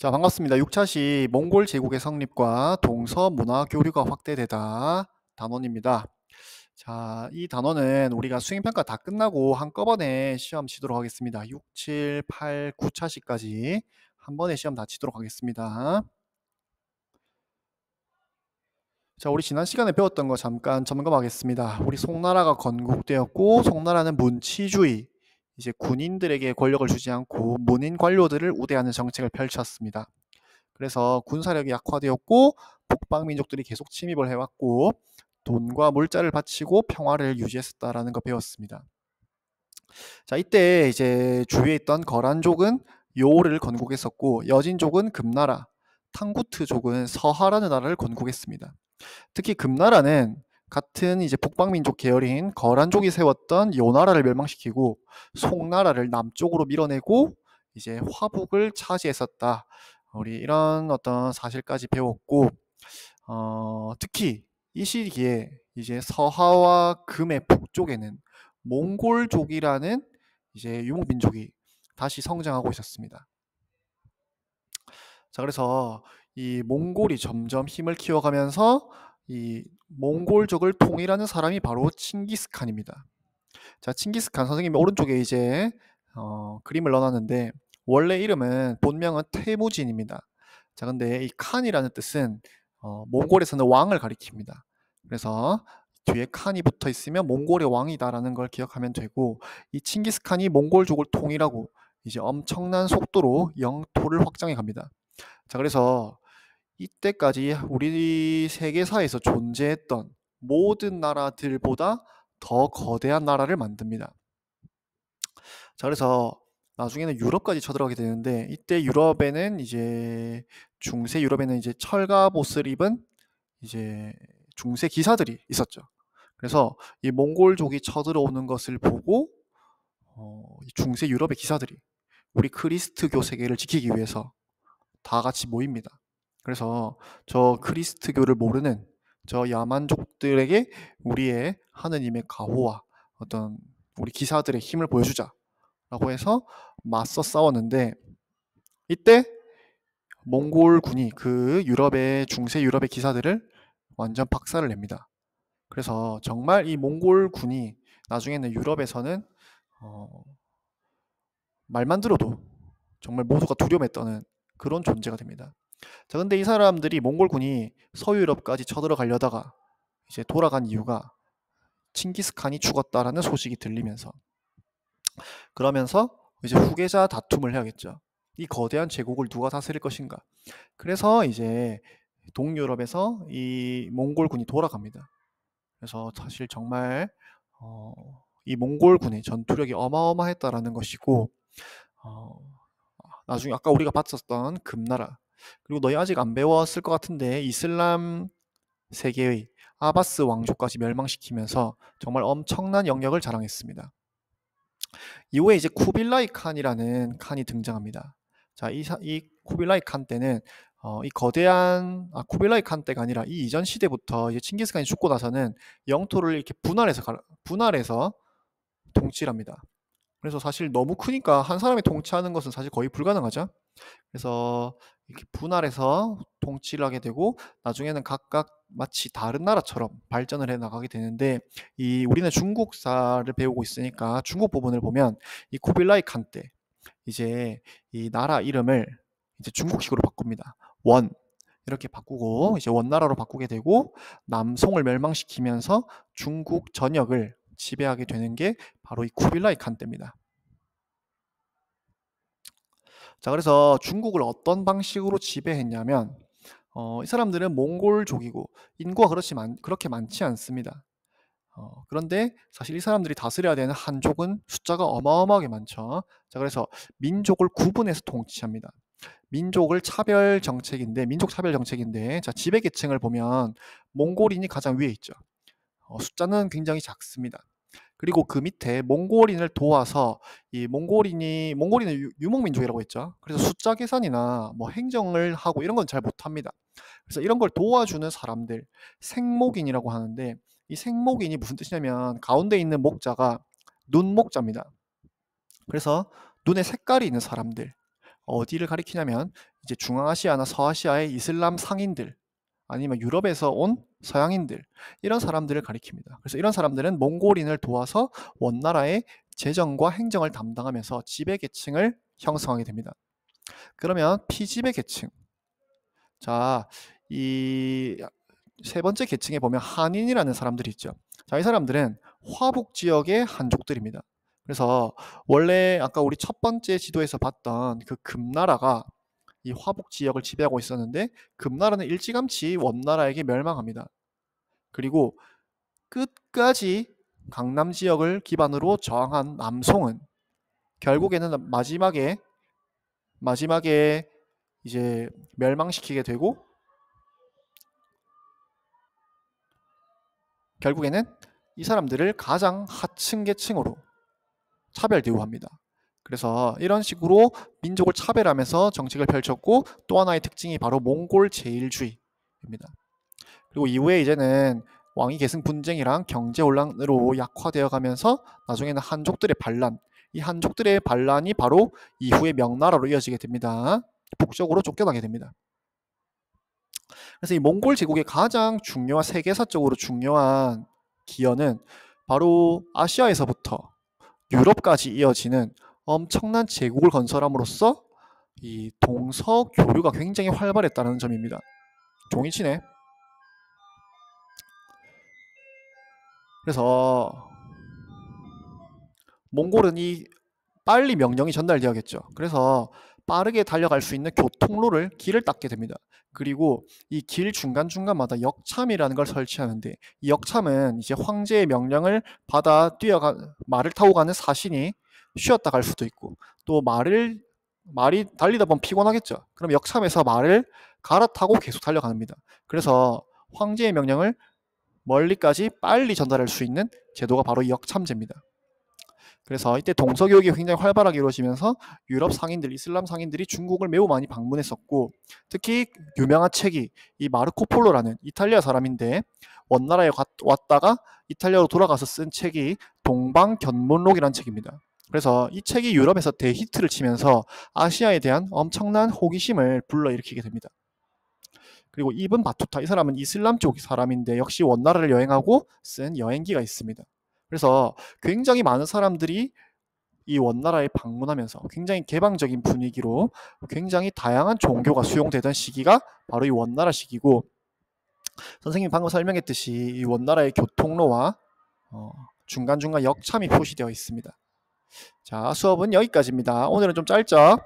자, 반갑습니다. 6차시 몽골 제국의 성립과 동서 문화 교류가 확대되다 단원입니다. 자, 이 단원은 우리가 수행평가 다 끝나고 한꺼번에 시험 치도록 하겠습니다. 6, 7, 8, 9차시까지 한 번에 시험 다 치도록 하겠습니다. 자, 우리 지난 시간에 배웠던 거 잠깐 점검하겠습니다. 우리 송나라가 건국되었고, 송나라는 문치주의, 이제 군인들에게 권력을 주지 않고 문인 관료들을 우대하는 정책을 펼쳤습니다. 그래서 군사력이 약화되었고 북방민족들이 계속 침입을 해왔고 돈과 물자를 바치고 평화를 유지했었다라는 거 배웠습니다. 자, 이때 이제 주위에 있던 거란족은 요를 건국했었고 여진족은 금나라, 탕구트족은 서하라는 나라를 건국했습니다. 특히 금나라는 같은 이제 북방민족 계열인 거란족이 세웠던 요나라를 멸망시키고 송나라를 남쪽으로 밀어내고 이제 화북을 차지했었다. 우리 이런 어떤 사실까지 배웠고 특히 이 시기에 이제 서하와 금의 북쪽에는 몽골족이라는 이제 유목민족이 다시 성장하고 있었습니다. 자, 그래서 이 몽골이 점점 힘을 키워가면서 이 몽골족을 통일하는 사람이 바로 칭기스칸입니다. 자, 칭기스칸 선생님이 오른쪽에 이제 그림을 넣어놨는데 원래 이름은 본명은 태무진입니다. 자, 근데 이 칸이라는 뜻은 몽골에서는 왕을 가리킵니다. 그래서 뒤에 칸이 붙어 있으면 몽골의 왕이다라는 걸 기억하면 되고, 이 칭기스칸이 몽골족을 통일하고 이제 엄청난 속도로 영토를 확장해 갑니다. 자, 그래서 이때까지 우리 세계사에서 존재했던 모든 나라들보다 더 거대한 나라를 만듭니다. 자, 그래서 나중에는 유럽까지 쳐들어가게 되는데 이때 유럽에는 이제 중세 유럽에는 이제 철갑옷을 입은 이제 중세 기사들이 있었죠. 그래서 이 몽골족이 쳐들어오는 것을 보고 이 중세 유럽의 기사들이 우리 크리스트교 세계를 지키기 위해서 다 같이 모입니다. 그래서 저 그리스트교를 모르는 저 야만족들에게 우리의 하느님의 가호와 어떤 우리 기사들의 힘을 보여주자라고 해서 맞서 싸웠는데 이때 몽골군이 그 유럽의 중세 유럽의 기사들을 완전 박살을 냅니다. 그래서 정말 이 몽골군이 나중에는 유럽에서는 말만 들어도 정말 모두가 두려움에 떠는 그런 존재가 됩니다. 자, 근데 이 사람들이 몽골군이 서유럽까지 쳐들어가려다가 이제 돌아간 이유가 칭기스칸이 죽었다라는 소식이 들리면서, 그러면서 이제 후계자 다툼을 해야겠죠. 이 거대한 제국을 누가 다스릴 것인가. 그래서 이제 동유럽에서 이 몽골군이 돌아갑니다. 그래서 사실 정말 이 몽골군의 전투력이 어마어마했다라는 것이고, 어, 나중에 아까 우리가 봤었던 금나라, 그리고 너희 아직 안 배웠을 것 같은데 이슬람 세계의 아바스 왕조까지 멸망시키면서 정말 엄청난 영역을 자랑했습니다. 이후에 이제 쿠빌라이 칸이라는 칸이 등장합니다. 자, 이 쿠빌라이 칸 때는 이 거대한 쿠빌라이 칸 때가 아니라 이 이전 시대부터 이제 칭기스칸이 죽고 나서는 영토를 이렇게 분할해서 통치를 합니다. 그래서 사실 너무 크니까 한 사람이 통치하는 것은 사실 거의 불가능하죠. 그래서 이렇게 분할해서 통치를 하게 되고 나중에는 각각 마치 다른 나라처럼 발전을 해 나가게 되는데, 이 우리는 중국사를 배우고 있으니까 중국 부분을 보면 이 쿠빌라이 칸 때 이제 이 나라 이름을 이제 중국식으로 바꿉니다. 원 이렇게 바꾸고 이제 원나라로 바꾸게 되고 남송을 멸망시키면서 중국 전역을 지배하게 되는 게 바로 이 쿠빌라이 칸 때입니다. 자, 그래서 중국을 어떤 방식으로 지배했냐면 이 사람들은 몽골족이고 인구가 그렇게 많지 않습니다. 그런데 사실 이 사람들이 다스려야 되는 한족은 숫자가 어마어마하게 많죠. 자, 그래서 민족을 구분해서 통치합니다. 민족 차별 정책인데, 자, 지배계층을 보면 몽골인이 가장 위에 있죠. 숫자는 굉장히 작습니다. 그리고 그 밑에 몽골인을 도와서 이 몽골인은 유목민족이라고 했죠. 그래서 숫자 계산이나 뭐 행정을 하고 이런 건 잘 못합니다. 그래서 이런 걸 도와주는 사람들, 생목인이라고 하는데, 이 생목인이 무슨 뜻이냐면 가운데 있는 목자가 눈목자입니다. 그래서 눈에 색깔이 있는 사람들, 어디를 가리키냐면 이제 중앙아시아나 서아시아의 이슬람 상인들 아니면 유럽에서 온 서양인들 이런 사람들을 가리킵니다. 그래서 이런 사람들은 몽골인을 도와서 원나라의 재정과 행정을 담당하면서 지배계층을 형성하게 됩니다. 그러면 피지배 계층. 자, 이 세 번째 계층에 보면 한인이라는 사람들이 있죠. 자, 이 사람들은 화북 지역의 한족들입니다. 그래서 원래 아까 우리 첫 번째 지도에서 봤던 그 금나라가 이 화북 지역을 지배하고 있었는데 금나라는 일찌감치 원나라에게 멸망합니다. 그리고 끝까지 강남 지역을 기반으로 저항한 남송은 결국에는 마지막에 이제 멸망시키게 되고 결국에는 이 사람들을 가장 하층 계층으로 차별 대우합니다. 그래서 이런 식으로 민족을 차별하면서 정책을 펼쳤고 또 하나의 특징이 바로 몽골 제일주의입니다. 그리고 이후에 이제는 왕위 계승 분쟁이랑 경제 혼란으로 약화되어 가면서 나중에는 한족들의 반란, 이 한족들의 반란이 바로 이후에 명나라로 이어지게 됩니다. 북쪽으로 쫓겨나게 됩니다. 그래서 이 몽골 제국의 가장 중요한 세계사적으로 중요한 기여는 바로 아시아에서부터 유럽까지 이어지는 엄청난 제국을 건설함으로써 이 동서교류가 굉장히 활발했다는 점입니다. 종이 치네. 그래서 몽골은 이 빨리 명령이 전달되어야겠죠. 그래서 빠르게 달려갈 수 있는 교통로를 길을 닦게 됩니다. 그리고 이 길 중간중간마다 역참이라는 걸 설치하는데 이 역참은 이제 황제의 명령을 받아 말을 타고 가는 사신이 쉬었다 갈 수도 있고 또 말이 달리다 보면 피곤하겠죠. 그럼 역참에서 말을 갈아타고 계속 달려갑니다. 그래서 황제의 명령을 멀리까지 빨리 전달할 수 있는 제도가 바로 역참제입니다. 그래서 이때 동서교육이 굉장히 활발하게 이루어지면서 유럽 상인들, 이슬람 상인들이 중국을 매우 많이 방문했었고 특히 유명한 책이 이 마르코 폴로라는 이탈리아 사람인데 원나라에 왔다가 이탈리아로 돌아가서 쓴 책이 동방견문록이라는 책입니다. 그래서 이 책이 유럽에서 대히트를 치면서 아시아에 대한 엄청난 호기심을 불러일으키게 됩니다. 그리고 이븐 바투타, 이 사람은 이슬람 쪽 사람인데 역시 원나라를 여행하고 쓴 여행기가 있습니다. 그래서 굉장히 많은 사람들이 이 원나라에 방문하면서 굉장히 개방적인 분위기로 굉장히 다양한 종교가 수용되던 시기가 바로 이 원나라 시기고 선생님이 방금 설명했듯이 이 원나라의 교통로와 중간중간 역참이 표시되어 있습니다. 자, 수업은 여기까지입니다. 오늘은 좀 짧죠?